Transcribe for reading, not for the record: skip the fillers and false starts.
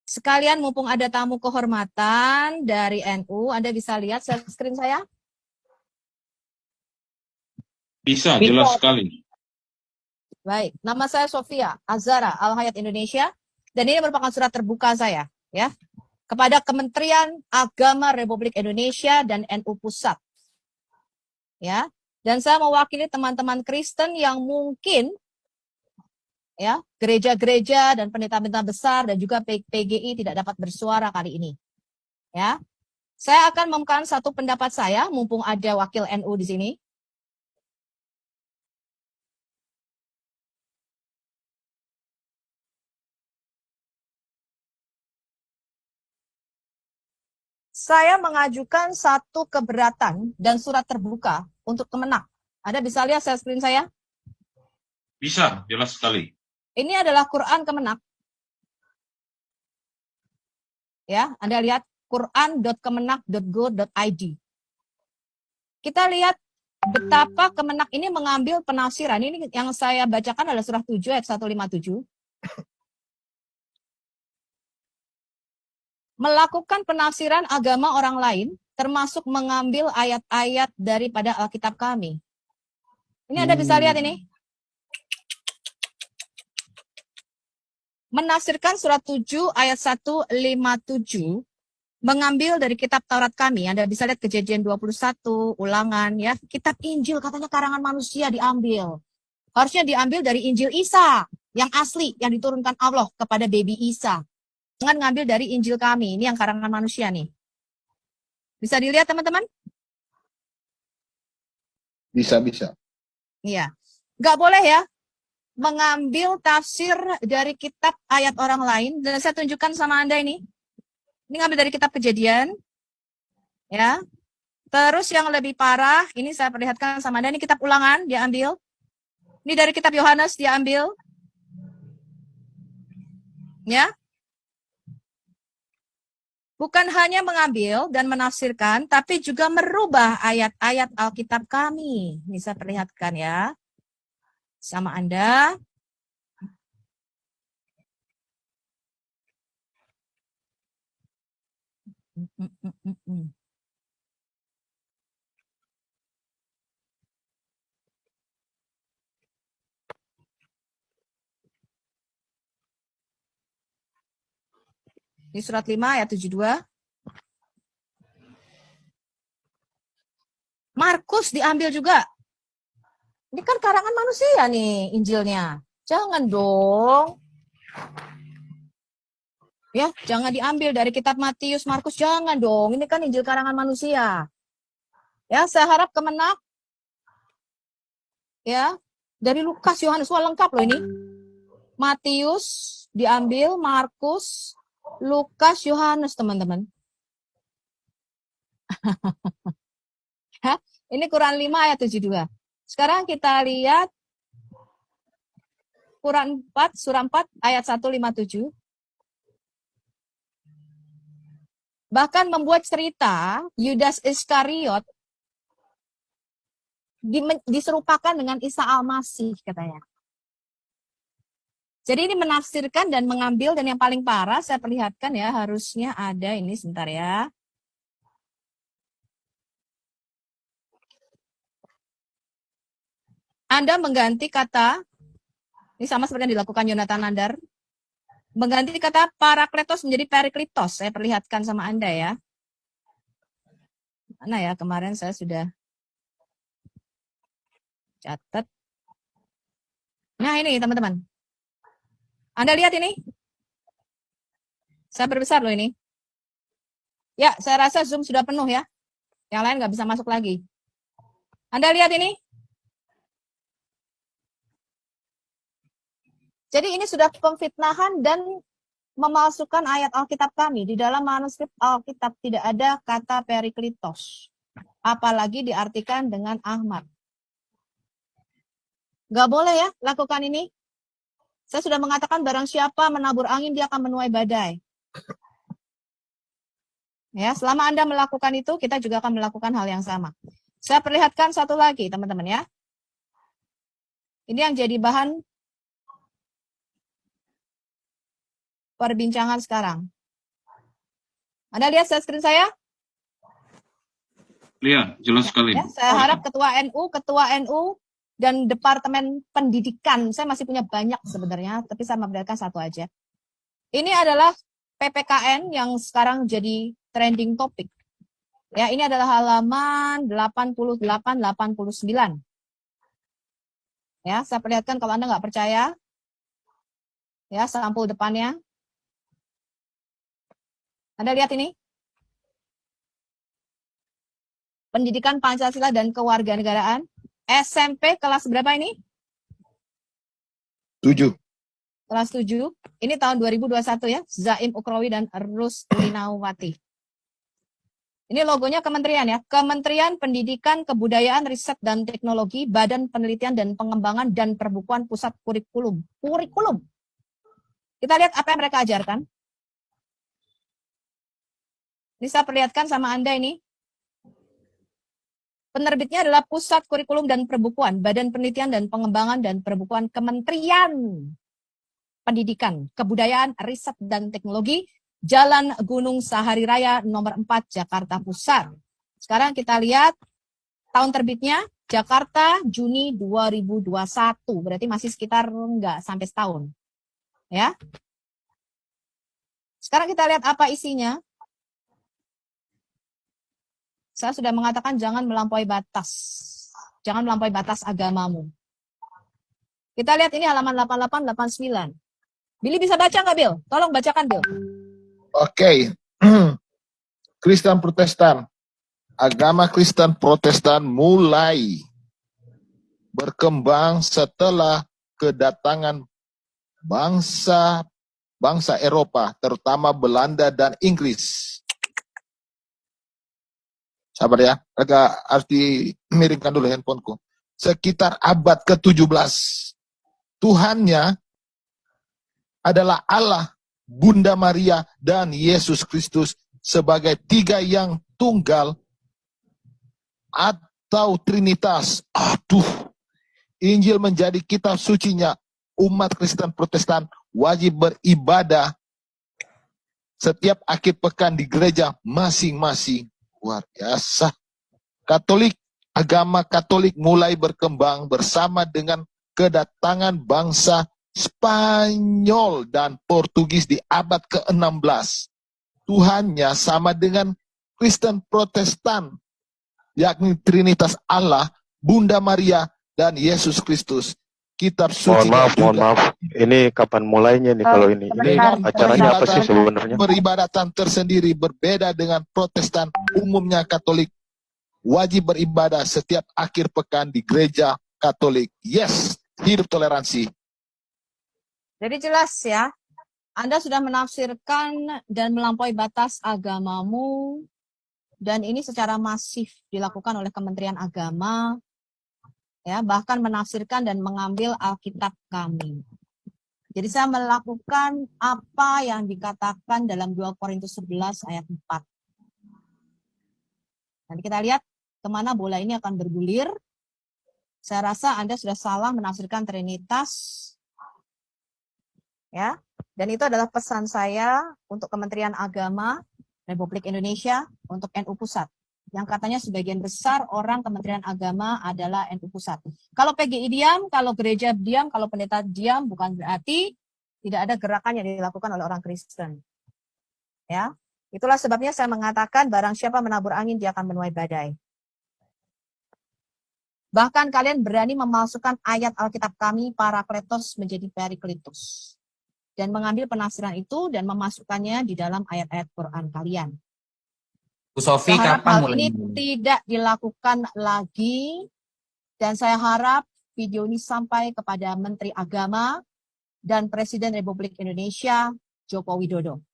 Sekalian mumpung ada tamu kehormatan dari NU, Anda bisa lihat screen saya? Bisa, jelas sekali. Baik, nama saya Sofia Azara Al-Hayat Indonesia, dan ini merupakan surat terbuka saya, ya, kepada Kementerian Agama Republik Indonesia dan NU Pusat, ya. Dan saya mewakili teman-teman Kristen yang mungkin, ya, gereja-gereja dan pendeta-pendeta besar dan juga PGI tidak dapat bersuara kali ini, ya. Saya akan membuka satu pendapat saya, mumpung ada wakil NU di sini. Saya mengajukan satu keberatan dan surat terbuka untuk Kemenak. Anda bisa lihat screen saya? Bisa, jelas sekali. Ini adalah Quran Kemenak. Ya, Anda lihat quran.kemenak.go.id. Kita lihat betapa Kemenak ini mengambil penafsiran. Ini yang saya bacakan adalah surah 7 ayat 157. Melakukan penafsiran agama orang lain, termasuk mengambil ayat-ayat daripada Alkitab kami. Ini Anda bisa lihat ini. Menafsirkan surat 7 ayat 157, mengambil dari kitab Taurat kami. Anda bisa lihat Kejadian 21, Ulangan, ya. Kitab Injil katanya karangan manusia diambil. Harusnya diambil dari Injil Isa, yang asli, yang diturunkan Allah kepada baby Isa. Jangan ngambil dari Injil kami, ini yang karangan manusia nih. Bisa dilihat teman-teman? Bisa. Iya. Nggak boleh ya mengambil tafsir dari kitab ayat orang lain. Dan saya tunjukkan sama Anda ini. Ini ngambil dari kitab Kejadian. Ya. Terus yang lebih parah, ini saya perlihatkan sama Anda, ini kitab Ulangan diambil. Ini dari kitab Yohanes diambil. Ya. Bukan hanya mengambil dan menafsirkan, tapi juga merubah ayat-ayat Alkitab kami. Ini saya perlihatkan ya. Sama Anda. Ini surat 5 ayat 72. Markus diambil juga. Ini kan karangan manusia nih Injilnya. Jangan dong. Ya, jangan diambil dari kitab Matius, Markus, jangan dong. Ini kan Injil karangan manusia. Ya, saya harap Kemenak ya, dari Lukas, Yohanes, wah lengkap loh ini. Matius diambil, Markus, Lukas, Yohanes, teman-teman. Ini Quran 5 ayat 72. Sekarang kita lihat Quran 4, surah 4 ayat 157. Bahkan membuat cerita Yudas Iskariot diserupakan dengan Isa Al-Masih katanya. Jadi ini menafsirkan dan mengambil, dan yang paling parah saya perlihatkan ya, harusnya ada ini sebentar ya. Anda mengganti kata, ini sama seperti yang dilakukan Yonatan Nandar, mengganti kata parakletos menjadi periklitos. Saya perlihatkan sama Anda ya. Mana ya, kemarin saya sudah catat. Nah ini teman-teman. Anda lihat ini? Saya perbesar loh ini. Ya, saya rasa Zoom sudah penuh ya. Yang lain nggak bisa masuk lagi. Anda lihat ini? Jadi ini sudah pemfitnahan dan memalsukan ayat Alkitab kami. Di dalam manuskrip Alkitab tidak ada kata periklitos. Apalagi diartikan dengan Ahmad. Nggak boleh ya lakukan ini. Saya sudah mengatakan barang siapa menabur angin, dia akan menuai badai. Ya, selama Anda melakukan itu, kita juga akan melakukan hal yang sama. Saya perlihatkan satu lagi, teman-teman ya. Ini yang jadi bahan perbincangan sekarang. Anda lihat screen saya? Lihat, jelas sekali. Ya, saya harap Ketua NU, dan Departemen Pendidikan, saya masih punya banyak sebenarnya, tapi saya memperlihatkan satu aja. Ini adalah PPKN yang sekarang jadi trending topik. Ya, ini adalah halaman 88-89. Ya, saya perlihatkan kalau Anda nggak percaya. Ya, sampul depannya. Anda lihat ini? Pendidikan Pancasila dan Kewarganegaraan. SMP kelas berapa ini? 7. Kelas 7. Ini tahun 2021 ya. Zaim Ukrowi dan Rus Linawati. Ini logonya kementerian ya. Kementerian Pendidikan, Kebudayaan, Riset dan Teknologi, Badan Penelitian dan Pengembangan dan Perbukuan Pusat Kurikulum. Kurikulum. Kita lihat apa yang mereka ajarkan. Ini saya perlihatkan sama Anda ini. Penerbitnya adalah Pusat Kurikulum dan Perbukuan, Badan Penelitian dan Pengembangan dan Perbukuan Kementerian Pendidikan, Kebudayaan, Riset dan Teknologi, Jalan Gunung Sahari Raya nomor 4 Jakarta Pusat. Sekarang kita lihat tahun terbitnya Jakarta Juni 2021, berarti masih sekitar enggak sampai setahun. Ya. Sekarang kita lihat apa isinya. Saya sudah mengatakan jangan melampaui batas. Jangan melampaui batas agamamu. Kita lihat ini halaman 88-89. Billy bisa baca nggak, Bill? Tolong bacakan, Bill. Oke. Kristen Protestan. Agama Kristen Protestan mulai berkembang setelah kedatangan bangsa Eropa, terutama Belanda dan Inggris. Sabar ya, agak harus dimiringkan dulu handphoneku. Sekitar abad ke-17, Tuhannya adalah Allah, Bunda Maria, dan Yesus Kristus sebagai tiga yang tunggal atau Trinitas. Injil menjadi kitab sucinya. Umat Kristen Protestan wajib beribadah setiap akhir pekan di gereja masing-masing. Luar biasa. Agama Katolik mulai berkembang bersama dengan kedatangan bangsa Spanyol dan Portugis di abad ke-16. Tuhannya sama dengan Kristen Protestan, yakni Trinitas Allah, Bunda Maria, dan Yesus Kristus. Kitab suci. Mohon maaf. Ini kapan mulainya nih kalau ini? Ini acaranya apa sih sebenarnya? Peribadatan tersendiri berbeda dengan Protestan. Umumnya Katolik wajib beribadah setiap akhir pekan di gereja Katolik. Yes, hidup toleransi. Jadi jelas ya, Anda sudah menafsirkan dan melampaui batas agamamu, dan ini secara masif dilakukan oleh Kementerian Agama, ya, bahkan menafsirkan dan mengambil Alkitab kami. Jadi saya melakukan apa yang dikatakan dalam 2 Korintus 11 ayat 4. Nanti kita lihat kemana bola ini akan bergulir. Saya rasa Anda sudah salah menafsirkan Trinitas. Ya, dan itu adalah pesan saya untuk Kementerian Agama Republik Indonesia, untuk NU Pusat. Yang katanya sebagian besar orang Kementerian Agama adalah NU Pusat. Kalau PGI diam, kalau gereja diam, kalau pendeta diam, bukan berarti tidak ada gerakan yang dilakukan oleh orang Kristen. Ya, itulah sebabnya saya mengatakan barang siapa menabur angin, dia akan menuai badai. Bahkan kalian berani memalsukan ayat Alkitab kami, Parakletos menjadi Periklitos. Dan mengambil penafsiran itu dan memasukkannya di dalam ayat-ayat Quran kalian. Bu Sofi, saya harap kapan hal mulai? ini tidak dilakukan lagi, dan saya harap video ini sampai kepada Menteri Agama dan Presiden Republik Indonesia Joko Widodo.